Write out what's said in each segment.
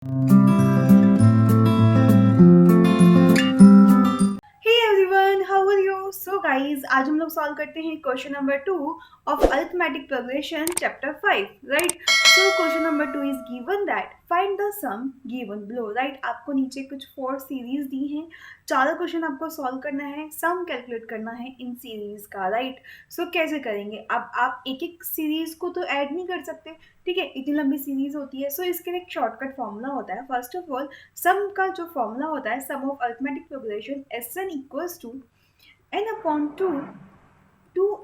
Hey everyone, how are you? So guys, आज हम लोग सॉल्व करते हैं question number 2 of arithmetic progression chapter 5, right? So question number 2 is given that find the sum given below, right? आपको नीचे कुछ 4 series दी हैं, चारों क्वेश्चन आपको सॉल्व करना है, सम कैलकुलेट करना है इन सीरीज का, राइट? सो कैसे करेंगे? अब आप एक एक सीरीज को तो ऐड नहीं कर सकते, ठीक है? इतनी लंबी सीरीज होती है, सो इसके लिए एक शॉर्टकट फॉर्मूला होता है। फर्स्ट ऑफ ऑल, सम का जो फॉर्मूला होता है, sum of arithmetic progression Sn equals to n upon two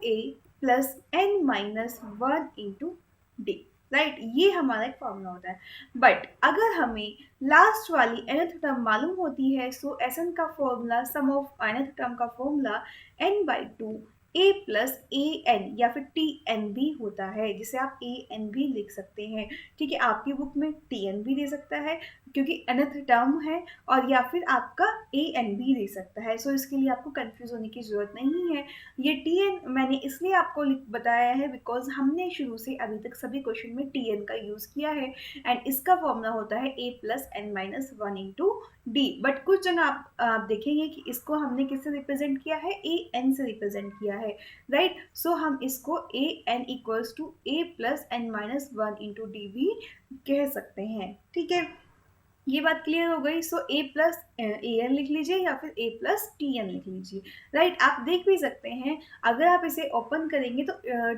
a plus n minus one into d, right? ये हमारा एक फॉर्मूला होता है। बट अगर हमें लास्ट वाली nth टर्म मालूम होती है, सो Sn का formula, sum of nth term का formula n/2 a plus a n या फिर टी एन भी होता है, जिसे आप ए एन भी लिख सकते हैं, ठीक है? आपकी बुक में टी एन भी दे सकता है क्योंकि nth टर्म है, और या फिर आपका ए एन भी दे सकता है। सो इसके लिए आपको कंफ्यूज होने की ज़रूरत नहीं है। ये टी एन मैंने इसलिए आपको बताया है बिकॉज हमने शुरू से अभी तक सभी क्वेश्चन में टी एन का यूज़ किया है, एंड इसका फॉर्मूला होता है a plus n minus one into d. But कुछ जगह आप देखेंगे कि इसको हमने किससे रिप्रेजेंट किया है? ए एन से रिप्रेजेंट किया है, राइट? सो हम इसको a n equals to a plus n minus one into d भी कह सकते हैं, ठीक है? ये बात क्लियर हो गई। सो ए प्लस ए एन लिख लीजिए या फिर ए प्लस टी एन लिख लीजिए, राइट? आप देख भी सकते हैं, अगर आप इसे ओपन करेंगे तो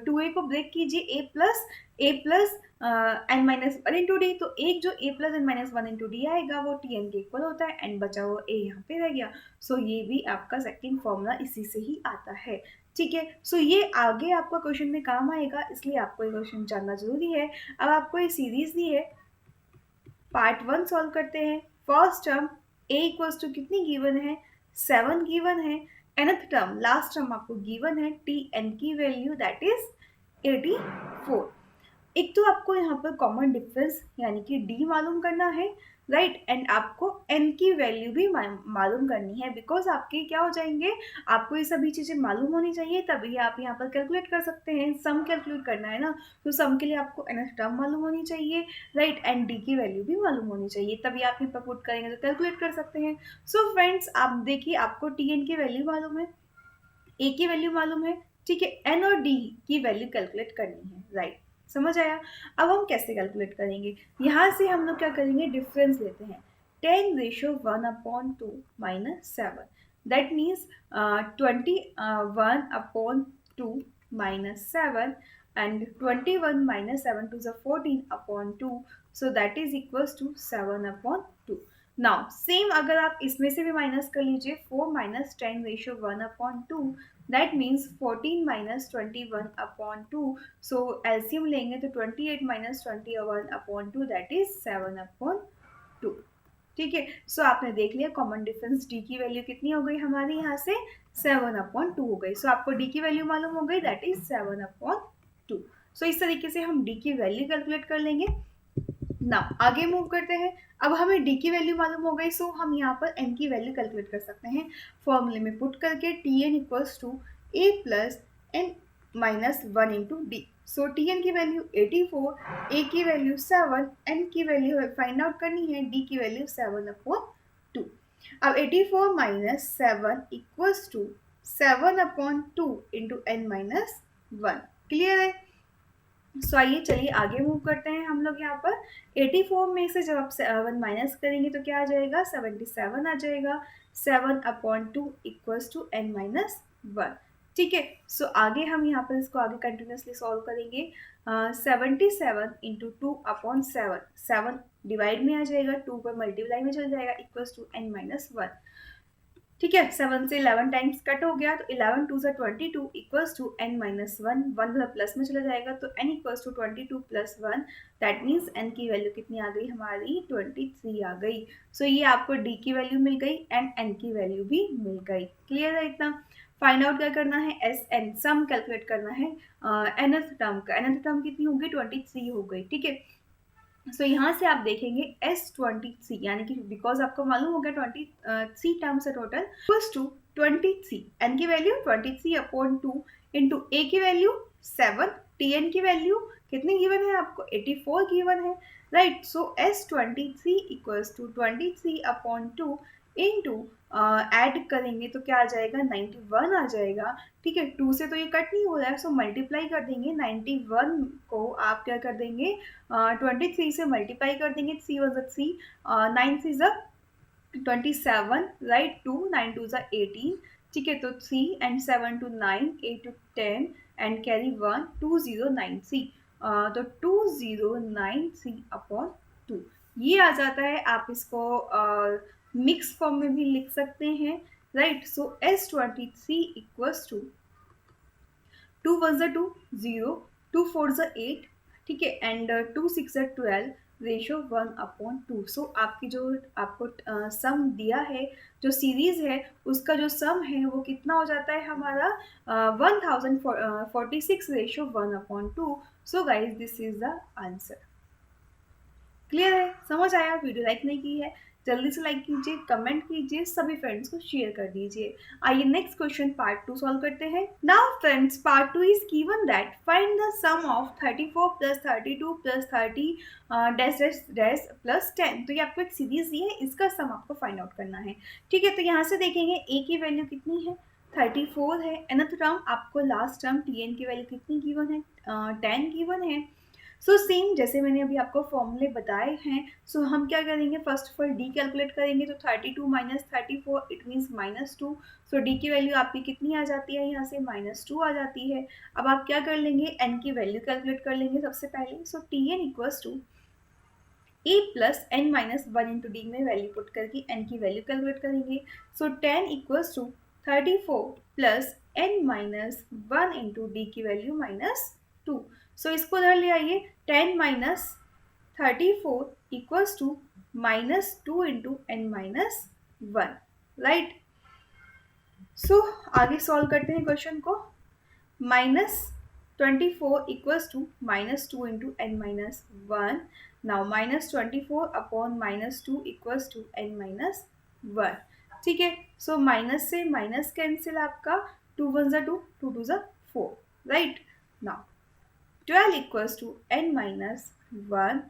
टू ए को ब्रेक कीजिए, a plus n minus one into d, तो एक जो a plus n minus one into d आएगा वो टी एन के इक्वल होता है, एंड बचा हुआ ए यहाँ पे रह गया। सो ये भी आपका सेकेंड फॉर्मूला इसी से ही आता है, ठीक है? सो ये आगे आपका क्वेश्चन में काम आएगा, इसलिए आपको ये क्वेश्चन जानना जरूरी है। अब आपको ये सीरीज दी है, पार्ट 1 सॉल्व करते हैं। First term a equals to कितनी गिवन है? 7 गिवन है। nth टर्म, लास्ट टर्म आपको गिवन है, टी एन की वैल्यू दैट इज 84। एक तो आपको यहाँ पर कॉमन डिफरेंस यानी कि डी मालूम करना है, राइट? एंड आपको एन की वैल्यू भी मालूम करनी है, बिकॉज आपके क्या हो जाएंगे, आपको ये सभी चीज़ें मालूम होनी चाहिए, तभी आप यहाँ पर कैलकुलेट कर सकते हैं। सम कैलकुलेट करना है ना, तो सम के लिए आपको एन टर्म मालूम होनी चाहिए, राइट? एंड डी की वैल्यू भी मालूम होनी चाहिए, तभी आप यहाँ पर पुट करेंगे तो कैलकुलेट कर सकते हैं। सो फ्रेंड्स, आप देखिए, आपको टी एन की वैल्यू मालूम है, ए की वैल्यू मालूम है, ठीक है? एन और डी की वैल्यू कैलकुलेट करनी है, राइट? समझ आया? अब हम कैसे कैलकुलेट करेंगे? यहाँ से हम लोग क्या करेंगे, डिफरेंस लेते हैं। 10/1/2 minus 7, that means 21/2 minus 7, and 21 minus 7 to 14/2, so that is equals to 7/2। Now same अगर आप इसमें से भी माइनस कर लीजिए, 4 minus 10/1/2, that means 14 minus 21/2। So LCM लेंगे तो 28 माइनस 21/2, दैट इज 7/2, ठीक है? सो आपने देख लिया कॉमन डिफरेंस, डी की वैल्यू कितनी हो गई हमारी यहाँ से? 7/2 हो गई। सो आपको डी की वैल्यू मालूम हो गई, दैट इज 7/2। सो इस तरीके से हम डी की वैल्यू कैलकुलेट कर लेंगे। ना आगे मूव करते हैं। अब हमें डी की वैल्यू मालूम हो गई, सो हम यहाँ पर एन की वैल्यू कैलकुलेट कर सकते हैं फॉर्मूले में पुट करके। T n equals to a plus n minus one into d. So t n की वैल्यू 84, ए की वैल्यू 7, एन की वैल्यू फाइंड आउट करनी है, डी की वैल्यू 7/2। अब 84 minus 7 equals to 7/2 into n minus one. Clear है? So आइए चलिए आगे मूव करते हैं हम लोग। यहाँ पर 84 में से जब आप 7 माइनस करेंगे तो क्या आ जाएगा? 77 आ जाएगा। 7/2 equals to n minus one, ठीक है? सो आगे हम यहाँ पर इसको आगे कंटिन्यूसली सॉल्व करेंगे। 77 इंटू 2/7, 7 डिवाइड में आ जाएगा, 2 पर मल्टीप्लाई में चल जाएगा, equals to n minus one, ठीक है? 7 से 11 टाइम्स कट हो गया, तो 11 2 से 22 equals to n minus one, one plus में चला जाएगा, तो n equals to 22 plus one, that means n की वैल्यू कितनी आ गई हमारी? 23 आ गई। सो ये आपको d की वैल्यू मिल गई एंड n की वैल्यू भी मिल गई। क्लियर है इतना? फाइंड आउट क्या करना है? एस एन, सम कैलकुलेट करना है nth टर्म का। nth टर्म कितनी होगी? 23 हो गई, ठीक है? सो यहाँ से आप देखेंगे S23, यानी कि बिकॉज आपको मालूम हो गया 23 टर्म्स है टोटल, इक्वल्स टू 23, एन की वैल्यू 23/2 इंटू ए की वैल्यू 7, टी एन की वैल्यू कितनी गिवन है आपको? 84 गिवन है, right. So S23 equals to 23/2 into add करेंगे तो क्या आ जाएगा? 91 आ जाएगा, ठीक है। 2 से तो ये कट नहीं हो रहा है, सो मल्टीप्लाई कर देंगे। 91 को आप क्या कर देंगे? 23 से मल्टीप्लाई कर देंगे। 3 वन ज़ा 3, 9 3 ज़ा 27, राइट। 2 9 2 ज़ा 18, ठीक है। तो 3 and 7 to 9, 8 to 10 and carry 1, 2093। तो 2093/2 ये आ जाता है। आप इसको मिक्स फॉर्म में भी लिख सकते हैं, right. So S23 equals to 2 1 2 0, 2 4 8, ठीक है, एंड 2 6 12, रेशो 1/2। सो आपकी जो आपको सम दिया है, जो सीरीज है, उसका जो सम है वो कितना हो जाता है हमारा? 1046/1/2। So guys this is the answer. Clear है? समझ आया? वीडियो लाइक नहीं की है, जल्दी से लाइक कीजिए, कमेंट कीजिए, सभी फ्रेंड्स को शेयर कर दीजिए। आइए नेक्स्ट क्वेश्चन पार्ट 2 सॉल्व करते हैं। Now friends, part 2 is given that find the sum of 34 plus 32 plus 30 dash dash dash plus 10। तो ये आपको एक सीरीज दी है, इसका सम आपको फाइंड आउट करना है, ठीक है। तो यहाँ से देखेंगे ए की वैल्यू कितनी है? 34 है। nth टर्म आपको लास्ट टर्म Tn की वैल्यू कितनी गिवन है? 10 गिवन है। सो सेम जैसे मैंने अभी आपको फॉर्मूले बताए हैं, सो हम क्या करेंगे? First of all D calculate करेंगे। तो 32 minus 34 it means -2। So D की वैल्यू आपकी कितनी आ जाती है? यहाँ से -2 आ जाती है। अब आप क्या कर लेंगे? एन की वैल्यू कैलकुलेट कर लेंगे सबसे पहले। So t n equals to a plus n minus 1 into d में वैल्यू पुट करके एन की वैल्यू कैलकुलेट करेंगे। So 10 equals to 34 plus n minus 1 into d की वैल्यू -2। सो इसको उधर ले आइए। 10 minus 34 equals to -2 into n minus 1, right. So आगे सॉल्व करते हैं क्वेश्चन को। -24 equals to -2 into n minus 1. Now -24 upon -2 equals to n minus 1. ठीक है। सो माइनस से माइनस कैंसिल, आपका 2 1 ज़ा 2, 2 2 ज़ा 4, right. Now 12 equals to n minus 1.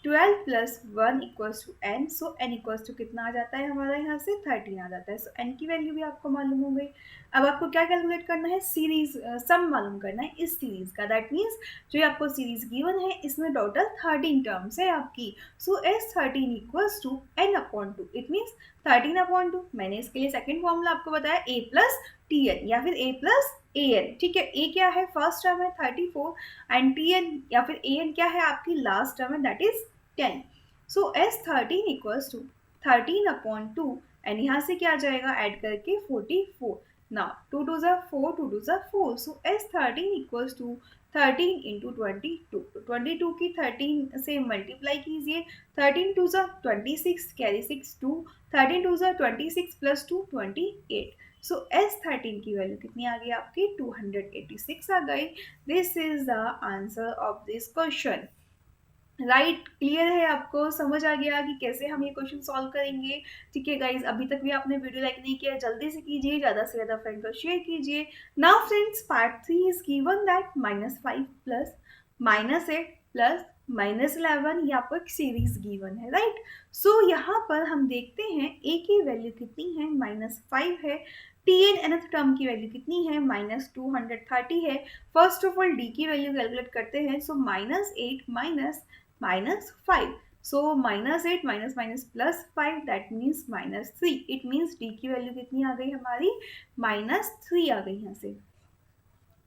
12 plus 1 equals to n। So n equals to कितना आ जाता है हमारा? यहाँ से 13 आ जाता है। सो n की वैल्यू भी आपको मालूम हो गई। अब आपको क्या कैलकुलेट करना है? सीरीज सम मालूम करना है इस सीरीज का। दैट मीन्स जो आपको सीरीज गिवन है, इसमें टोटल 13 टर्म्स है आपकी। So S13 equals to n/2। It means 13/2। मैंने इसके लिए सेकेंड फॉर्मूला आपको बताया, a प्लस टी एन या फिर a प्लस ए एन, ठीक है। ए क्या है? फर्स्ट टर्म है 34 एंड टी एन या फिर ए एन क्या है? आपकी लास्ट टर्म है, that is 10। So S13 equals to 13/2 and यहाँ से क्या आ जाएगा? ऐड करके 44। नाउ 2 2 ज़ा 4, 2 2 ज़ा 4। सो S13 इक्वल्स टू 13 इंटू 22। 22 की 13 से मल्टीप्लाई कीजिए। 13 2 ज़ा 26, कैरी 6 2, 13 2 ज़ा 26 प्लस 2 28। सो S13 की वैल्यू कितनी आ गई आपकी? 286 आ गई। This is the answer of this question, right. Clear है? आपको समझ आ गया कि कैसे हम ये क्वेश्चन सॉल्व करेंगे? ठीक है गाइज, अभी तक भी आपने वीडियो लाइक नहीं किया, जल्दी से कीजिए, ज़्यादा से ज़्यादा फ्रेंड को शेयर कीजिए। Now friends, part 3 is given that -5 plus -8 plus -11, ये आपको एक सीरीज गिवन है, राइट। सो यहाँ पर हम देखते हैं ए की वैल्यू कितनी है? -5 है। टी एन nth टर्म की वैल्यू कितनी है? -230 है। फर्स्ट ऑफ ऑल डी की वैल्यू कैलकुलेट करते हैं। So -8 minus -5. So -8 minus minus +5 that means -3. It means d की वैल्यू कितनी आ गई हमारी? -3 आ गई यहाँ से,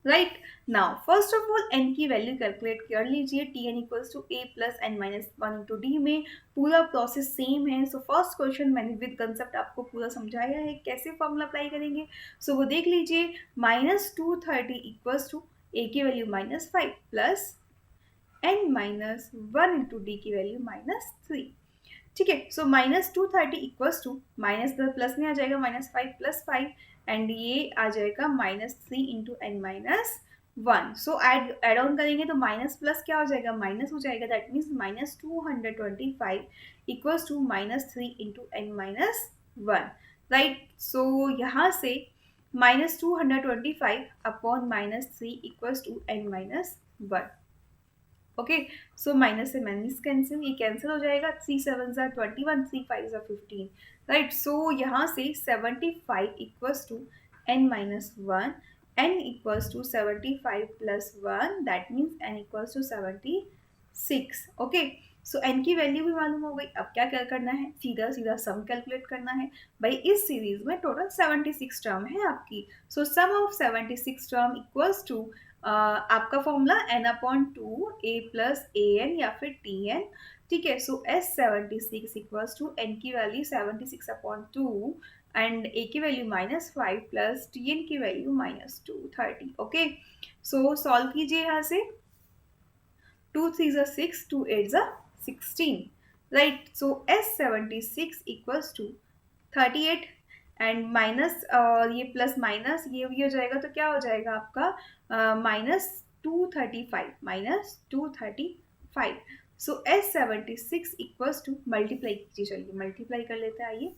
right. Now first of all n की वैल्यू कैलकुलेट कर लीजिए। T n equals to a plus n minus 1 into d में पूरा प्रोसेस सेम है। सो फर्स्ट क्वेश्चन मैंने विद कंसेप्ट आपको पूरा समझाया है, कैसे फॉर्मूला अप्लाई करेंगे। सो वो देख लीजिए। -230 इक्वल्स टू ए की value -5 plus n minus 1 into d की वैल्यू -3, ठीक है। सो -230 इक्वल्स टू माइनस प्लस में आ जाएगा -5 प्लस 5 एंड ये आ जाएगा -3 into n minus 1। So add on करेंगे तो माइनस प्लस क्या हो जाएगा? माइनस हो जाएगा। That means -225 equals to -3 into n minus 1, right. So यहाँ से -225 upon -3 equals to n minus 1। Okay, so minus से माइनस कैंसिल, ये कैंसिल हो जाएगा, 3 7 ज़ा 21, 3 5 ज़ा 15, राइट। सो यहाँ से 75 equals to n minus one, n equals to 75 plus one, that means n equals to 76। Okay, so n की value भी मालूम हो गई। अब क्या क्या करना है, सीधा सीधा सम कैलकुलेट करना है। भाई इस सीरीज में टोटल 76 टर्म है आपकी, सो सम ऑफ 76 टर्म इक्वल्स टू आपका formula n upon two a plus a n या फिर टी एन, ठीक है। सो एस 76 इक्वल्स टू एन की वैल्यू 76 अपॉन टू एंड ए की वैल्यू -5 प्लस टी एन की वैल्यू -230। ओके, सो सॉल्व कीजिए यहाँ से, 2 3 ज़ा 6, 2 8 ज़ा 16, right. So S 76 equals to 38 and minus और ये प्लस माइनस ये भी हो जाएगा, तो क्या हो जाएगा आपका -235 सो एस 76 इक्वल्स टू, मल्टीप्लाई कीजिए, चलिए मल्टीप्लाई कर लेते हैं, आइए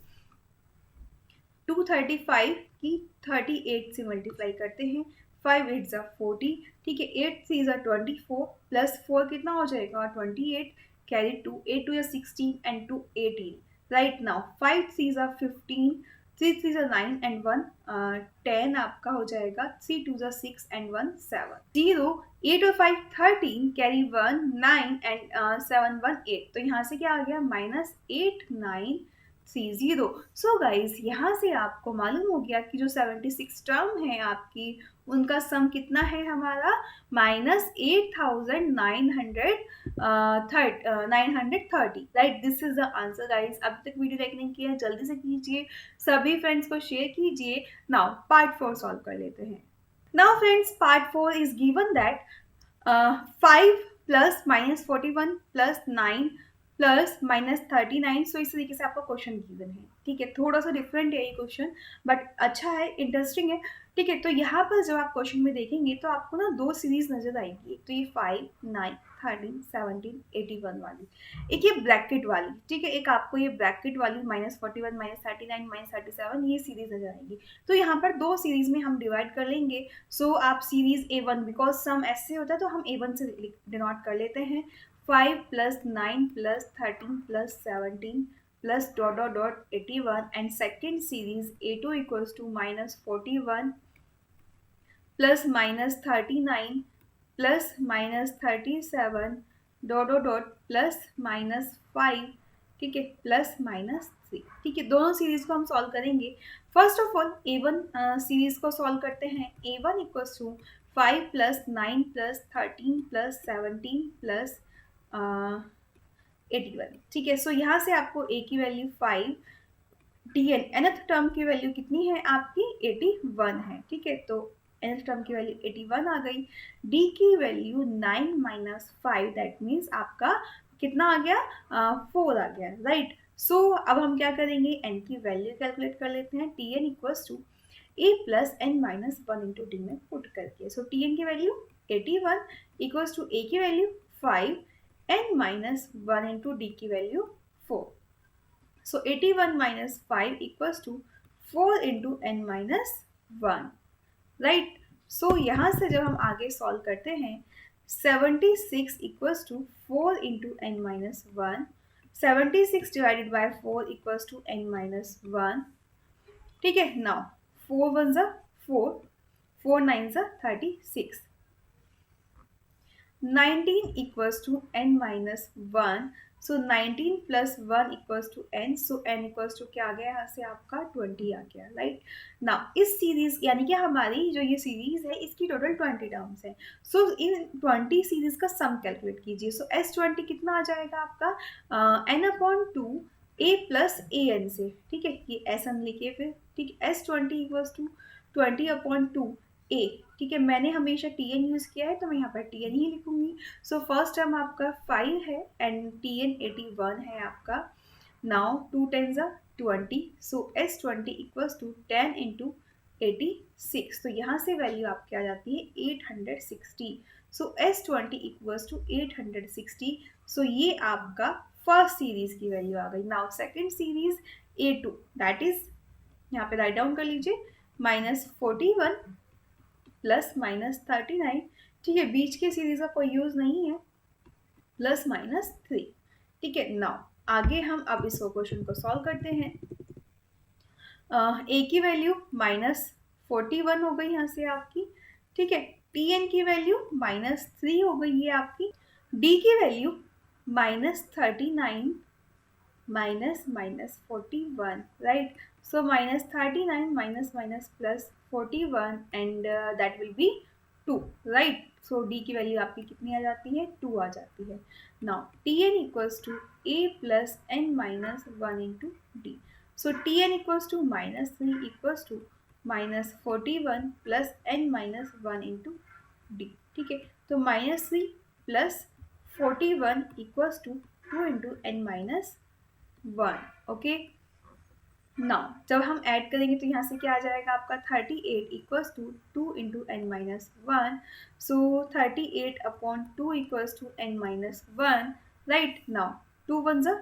235 की 38 से मल्टीप्लाई करते हैं, 5 8 ज़ा 40, ठीक है, 8 3 ज़ा 24 प्लस 4 कितना हो जाएगा 28, कैरी 2, 8 2 ज़ा 16 एंड 2 18, राइट। नाउ 5 3 ज़ा 15, 3 3 ज़ा 9 एंड 1 10 आपका हो जाएगा, 3 2 ज़ा 6 एंड 1 7, 0 8 और 5 13, कैरी 1 9 एंड 7 1 8, तो यहाँ से क्या आ गया -8 9 30। सो गाइज यहाँ से आपको मालूम हो गया कि जो 76 टर्म है आपकी, उनका सम कितना है हमारा -8930, right. This is the answer guys. अब तक वीडियो देखने की है जल्दी से कीजिए, सभी फ्रेंड्स को शेयर कीजिए। नाउ पार्ट 4 सॉल्व कर लेते हैं। Now friends, part 4 is given that 5 plus -41 plus 9 plus -39, सो इस तरीके से आपका क्वेश्चन गिवन है, ठीक है। थोड़ा सा डिफरेंट है ये क्वेश्चन, बट अच्छा है, इंटरेस्टिंग है, ठीक है। तो यहाँ पर जब आप क्वेश्चन में देखेंगे तो आपको ना दो सीरीज नजर आएगी, एक तो ये 5 9 13 17 81 वाली, एक ये ब्रैकेट वाली, ठीक है। एक आपको ये ब्रैकेट वाली -41 -39 -37 ये सीरीज नजर आएगी। तो यहाँ पर दो सीरीज में हम डिवाइड कर लेंगे। सो आप सीरीज A1, बिकॉज सम ऐसे होता है तो हम A1 से डिनोट कर लेते हैं, 5 plus 9 plus 13 plus 17 plus dot dot dot 81 and second series A2 equals to -41 plus -39 plus -37 dot dot dot plus -5, ठीक है, प्लस -3, ठीक है। दोनों सीरीज को हम सॉल्व करेंगे। First of all A1 series को सॉल्व करते हैं। A1 equals to 5 plus 9 plus 13 plus 17 plus 81, ठीक है। सो यहाँ से आपको A की value 5, t n nth term की वैल्यू कितनी है आपकी 81 है, ठीक है। तो nth टर्म की वैल्यू 81 आ गई। D की वैल्यू 9 माइनस 5, दैट मीन्स आपका कितना आ गया 4 आ गया, राइट। सो अब हम क्या करेंगे, n की वैल्यू कैलकुलेट कर लेते हैं। T n equals to a plus n minus 1 into d में पुट करके, सो टी एन की वैल्यू 81 इक्वल्स टू a की value 5 n minus 1 into d की value 4। So 81 minus 5 equals to 4 into n minus 1, right? So यहाँ से जब हम आगे सॉल्व करते हैं, 76 equals to 4 into n minus 1, 76 divided by 4 equals to n minus 1, ठीक है। Now 4 1 जा 4, 4 9 जा 36, 19 equals to n minus 1, so 19 plus 1 equals to n, so n equals to क्या आ गया यहाँ से आपका 20 आ गया, राइट। नाउ इस सीरीज यानी कि हमारी जो ये सीरीज है इसकी टोटल 20 टर्म्स है। सो इन 20 सीरीज का सम कैलकुलेट कीजिए। सो S20 कितना आ जाएगा आपका n upon two a plus a n से, ठीक है, ये एस हम लिखे फिर, ठीक है। S20 equals to 20 upon two a, ठीक है। मैंने हमेशा टी एन यूज़ किया है तो मैं यहाँ पर टी एन ही लिखूंगी। सो फर्स्ट टर्म आपका 5 है एंड टी एन 81 है आपका। नाउ 2 10 ज़ा 20, सो S20 इक्वल्स टू 10 इंटू 86, तो यहाँ से वैल्यू आपकी आ जाती है 860। सो S20 इक्वल्स टू 860, सो ये आपका फर्स्ट सीरीज की वैल्यू आ गई। Now second series A2, that is यहाँ पे राइट डाउन कर लीजिए, -41 प्लस -39, ठीक है। बीच के सीरीज का कोई यूज़ नहीं है, प्लस माइनस 3। ठीक है, नाउ आगे हम अब इस क्वेश्चन को सॉल्व करते हैं। ए की वैल्यू -41 हो गई यहाँ से आपकी। ठीक है, टी एन की वैल्यू -3 हो गई है आपकी। डी की value -39 -41, right? So -39 minus plus 41 and that will be 2, right? So d की वैल्यू आपकी कितनी आ जाती है? 2 आ जाती है। Now Tn equals to a plus n minus 1 into d. So Tn equals to -3 equals to -41 plus n minus 1 into d. ठीक है, तो -3 plus 41 equals to 2 into n minus 1। Okay, now जब हम ऐड करेंगे तो यहाँ से क्या आ जाएगा आपका 38 equals to 2 into n minus 1। So 38 upon 2 equals to n minus 1, right. Now 2 1 ज़ा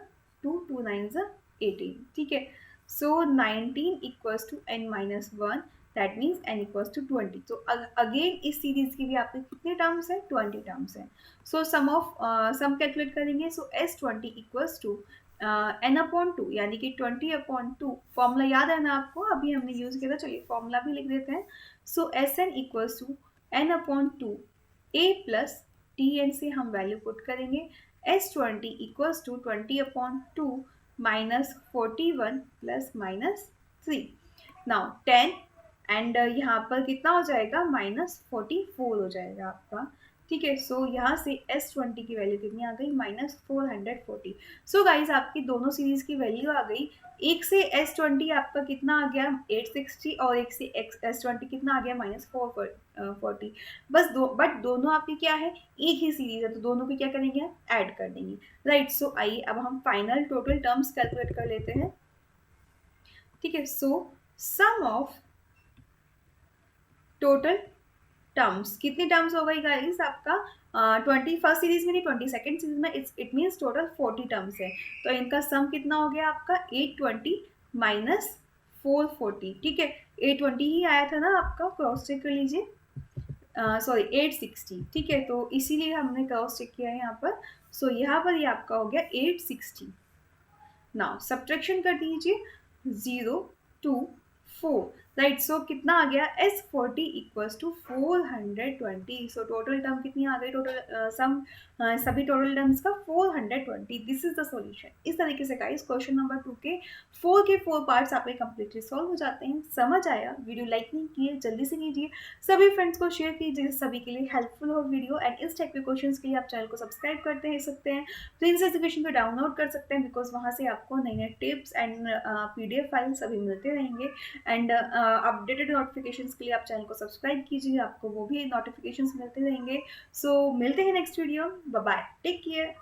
2, 2 9 ज़ा 18। ठीक है, so 19 equals to n minus 1, that means n equals to 20। तो अगेन इस सीरीज की भी आपके कितने टर्म्स हैं? 20 टर्म्स हैं। सो सम कैलकुलेट करेंगे। So S20 equals to n upon 2 यानी कि 20/2। फॉर्मूला याद है ना आपको? अभी हमने यूज किया था, चलिए फॉर्मूला भी लिख देते हैं। So s n equals to n upon 2 a plus t n से हम वैल्यू पुट करेंगे। S20 equals to 20/2 -41 plus -3। Now 10 and यहाँ पर कितना हो जाएगा? -44 हो जाएगा आपका। ठीक है, सो यहाँ से S20 की वैल्यू कितनी आ गई? -440। सो गाइज आपकी दोनों सीरीज की वैल्यू आ गई। एक से S20 आपका कितना आ गया? 860 और एक से S20 कितना आ गया? -440। बट दोनों आपकी क्या है? एक ही सीरीज है, तो दोनों को क्या करेंगे? ऐड कर देंगे, राइट। सो आइए अब हम फाइनल टोटल टर्म्स कैलकुलेट कर लेते हैं। ठीक है, सो सम ऑफ टोटल टर्म्स, कितनी टर्म्स हो गई गाइस आपका? 21st सीरीज में नहीं, 22nd सीरीज में इट मीन्स टोटल 40 टर्म्स है। तो इनका सम कितना हो गया आपका? 820 माइनस 440। ठीक है, 820 ही आया था ना आपका, क्रॉस चेक कर लीजिए। सॉरी 860। ठीक है, तो इसीलिए हमने क्रॉस चेक किया है यहाँ पर। सो यहाँ पर ये आपका हो गया 860। नाउ सब्ट्रैक्शन कर दीजिए, 0 2 4, राइट। सो कितना आ गया? S40 equals to 420। So total term कितनी आ गई? टोटल सम सभी टोटल टर्म्स का 420। This is the solution. इस तरीके से गाइस क्वेश्चन नंबर 2 के 4 पार्ट्स आपके कंप्लीटली सॉल्व हो जाते हैं। समझ आया? वीडियो लाइक नहीं किए जल्दी से कीजिए, सभी फ्रेंड्स को शेयर कीजिए, सभी के लिए हेल्पफुल हो वीडियो। एंड इस टाइप के क्वेश्चंस के लिए आप चैनल को सब्सक्राइब करते हैं सकते हैं, प्रिंस एजुकेशन को डाउनलोड कर सकते हैं, बिकॉज वहाँ से आपको नए नए टिप्स एंड PDF फाइल सभी मिलते रहेंगे। एंड अपडेटेड नोटिफिकेशंस के लिए आप चैनल को सब्सक्राइब कीजिए, आपको वो भी नोटिफिकेशंस मिलते रहेंगे। सो मिलते हैं next video. Bye bye, take care.